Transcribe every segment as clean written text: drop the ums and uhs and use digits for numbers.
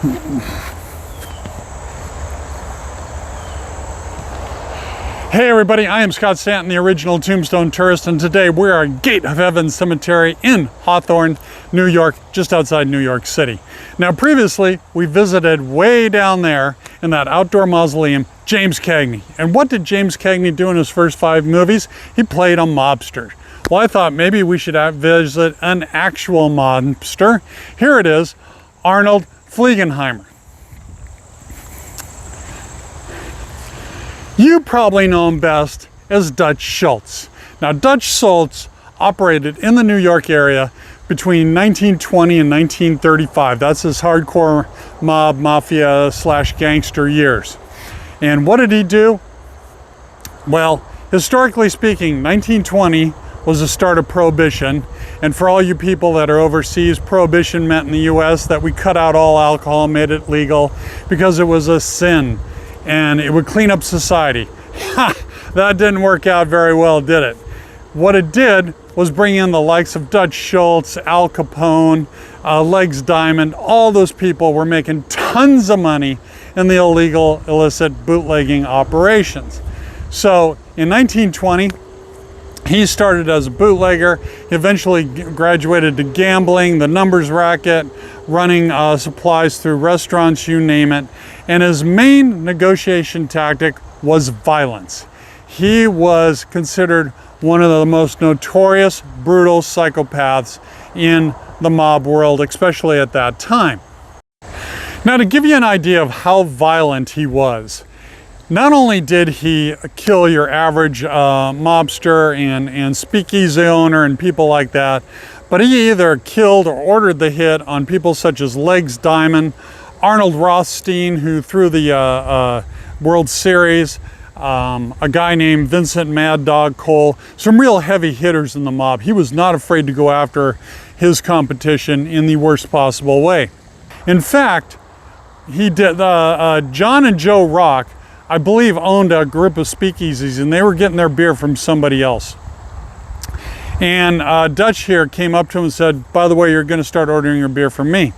Hey everybody, I am Scott Stanton, the original Tombstone tourist, and today we are at Gate of Heaven Cemetery in Hawthorne, New York, just outside New York City. Now previously, we visited way down there in that outdoor mausoleum, James Cagney. And what did James Cagney do in his first 5 movies? He played a mobster. Well, I thought maybe we should visit an actual mobster. Here it is, Arnold Fliegenheimer. You probably know him best as Dutch Schultz. Now, Dutch Schultz operated in the New York area between 1920 and 1935. That's his hardcore mob, mafia / gangster years. And what did he do? Well, historically speaking, 1920 was the start of Prohibition. And for all you people that are overseas, Prohibition meant in the US that we cut out all alcohol, made it legal because it was a sin. And it would clean up society. That didn't work out very well, did it? What it did was bring in the likes of Dutch Schultz, Al Capone, Legs Diamond. All those people were making tons of money in the illegal, illicit bootlegging operations. So in 1920, he started as a bootlegger. He eventually graduated to gambling, the numbers racket, running supplies through restaurants, you name it. And his main negotiation tactic was violence. He was considered one of the most notorious, brutal psychopaths in the mob world, especially at that time. Now, to give you an idea of how violent he was, not only did he kill your average mobster and speakeasy owner and people like that, but he either killed or ordered the hit on people such as Legs Diamond, Arnold Rothstein, who threw the World Series, a guy named Vincent Mad Dog Coll, some real heavy hitters in the mob. He was not afraid to go after his competition in the worst possible way. In fact, he did. John and Joe Rock, I believe, owned a group of speakeasies, and they were getting their beer from somebody else. And Dutch here came up to him and said, "By the way, you're going to start ordering your beer from me."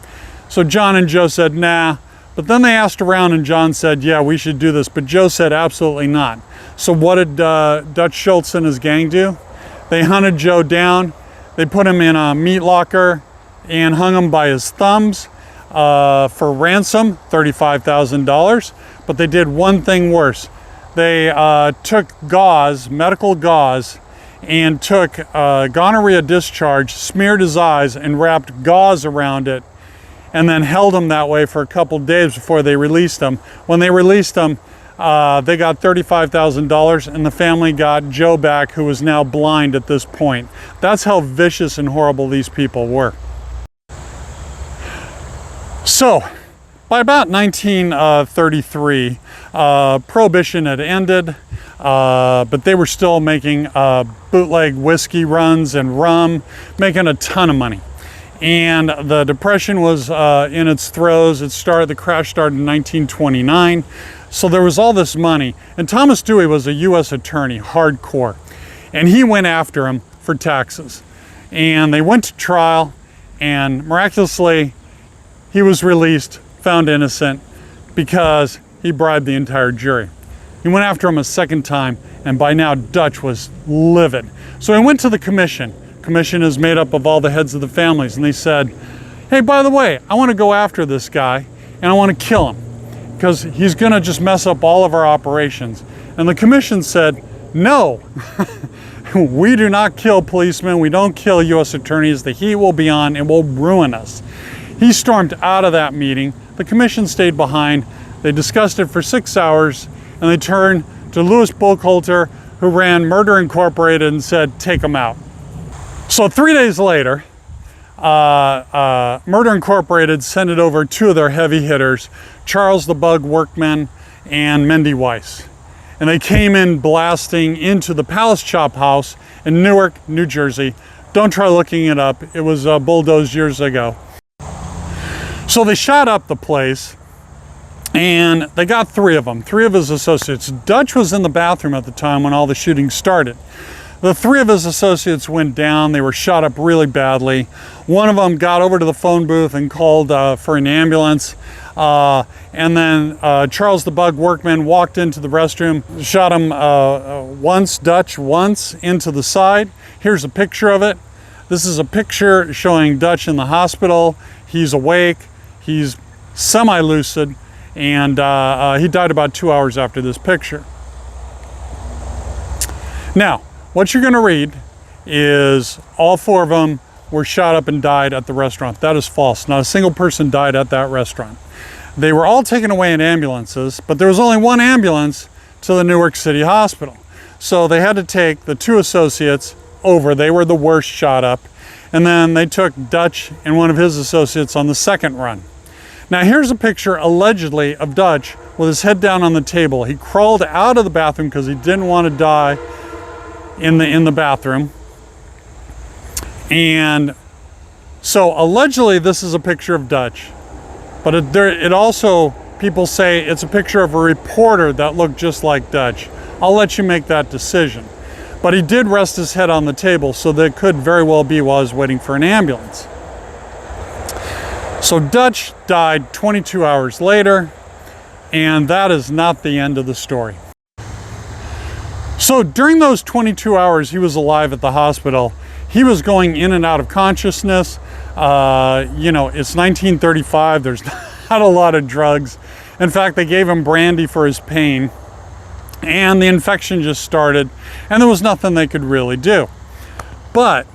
So John and Joe said, "Nah." But then they asked around and John said, "Yeah, we should do this." But Joe said, "Absolutely not." So what did Dutch Schultz and his gang do? They hunted Joe down. They put him in a meat locker and hung him by his thumbs for ransom, $35,000. But they did one thing worse. They took gauze, medical gauze, and took gonorrhea discharge, smeared his eyes, and wrapped gauze around it, and then held him that way for a couple days before they released him. When they released him, they got $35,000, and the family got Joe back, who was now blind at this point. That's how vicious and horrible these people were. So, by about 1933, Prohibition had ended, but they were still making bootleg whiskey runs and rum, making a ton of money. And the Depression was in its throes. The crash started in 1929. So there was all this money. And Thomas Dewey was a US attorney, hardcore. And he went after him for taxes. And they went to trial, and miraculously, he was released, found innocent, because he bribed the entire jury. He went after him a second time, and by now Dutch was livid. So he went to the commission. Commission is made up of all the heads of the families, and they said, "Hey, by the way, I want to go after this guy, and I want to kill him, because he's going to just mess up all of our operations." And the commission said, "No, we do not kill policemen, we don't kill US attorneys, the heat will be on and will ruin us." He stormed out of that meeting. The commission stayed behind. They discussed it for 6 hours, and they turned to Louis Buchalter, who ran Murder Incorporated, and said, "Take him out." So 3 days later, Murder Incorporated sent it over 2 of their heavy hitters, Charles the Bug Workman and Mendy Weiss. And they came in blasting into the Palace Chophouse in Newark, New Jersey. Don't try looking it up. It was bulldozed years ago. So they shot up the place, and they got 3 of them, 3 of his associates. Dutch was in the bathroom at the time when all the shooting started. The 3 of his associates went down. They were shot up really badly. One of them got over to the phone booth and called for an ambulance. And then Charles the Bug Workman walked into the restroom, shot him once, Dutch once, into the side. Here's a picture of it. This is a picture showing Dutch in the hospital. He's awake, he's semi-lucid, and he died about 2 hours after this picture. Now, what you're gonna read is all four of them were shot up and died at the restaurant. That is false. Not a single person died at that restaurant. They were all taken away in ambulances, but there was only one ambulance to the Newark City Hospital. So they had to take the two associates over. They were the worst shot up. And then they took Dutch and one of his associates on the second run. Now here's a picture allegedly of Dutch with his head down on the table. He crawled out of the bathroom because he didn't want to die in the bathroom. And so allegedly this is a picture of Dutch, but it also, people say it's a picture of a reporter that looked just like Dutch. I'll let you make that decision. But he did rest his head on the table, so that could very well be while I was waiting for an ambulance. So Dutch died 22 hours later, and that is not the end of the story. So during those 22 hours he was alive at the hospital, he was going in and out of consciousness. You know, it's 1935, there's not a lot of drugs. In fact, they gave him brandy for his pain, and the infection just started, and there was nothing they could really do. But,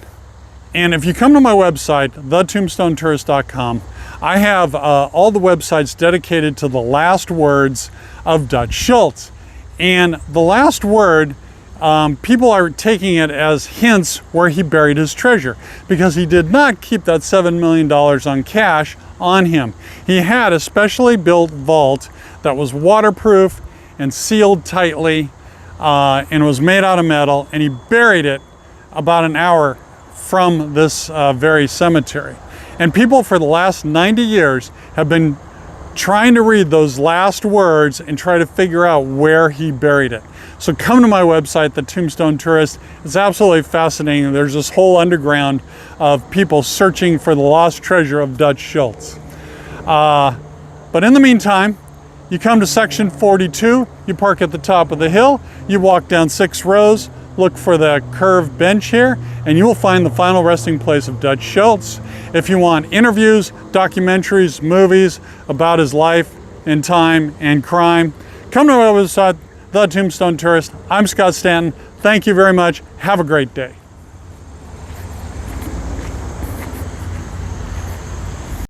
and if you come to my website, thetombstonetourist.com, I have all the websites dedicated to the last words of Dutch Schultz. And the last word, people are taking it as hints where he buried his treasure, because he did not keep that $7 million on cash on him. He had a specially built vault that was waterproof and sealed tightly, and was made out of metal, and he buried it about an hour from this very cemetery. And people for the last 90 years have been trying to read those last words and try to figure out where he buried it. So come to my website, The Tombstone Tourist. It's absolutely fascinating. There's this whole underground of people searching for the lost treasure of Dutch Schultz. But in the meantime, you come to section 42, you park at the top of the hill, you walk down 6 rows, look for the curved bench here, and you will find the final resting place of Dutch Schultz. If you want interviews, documentaries, movies about his life and time and crime, come to my website, The Tombstone Tourist. I'm Scott Stanton. Thank you very much. Have a great day.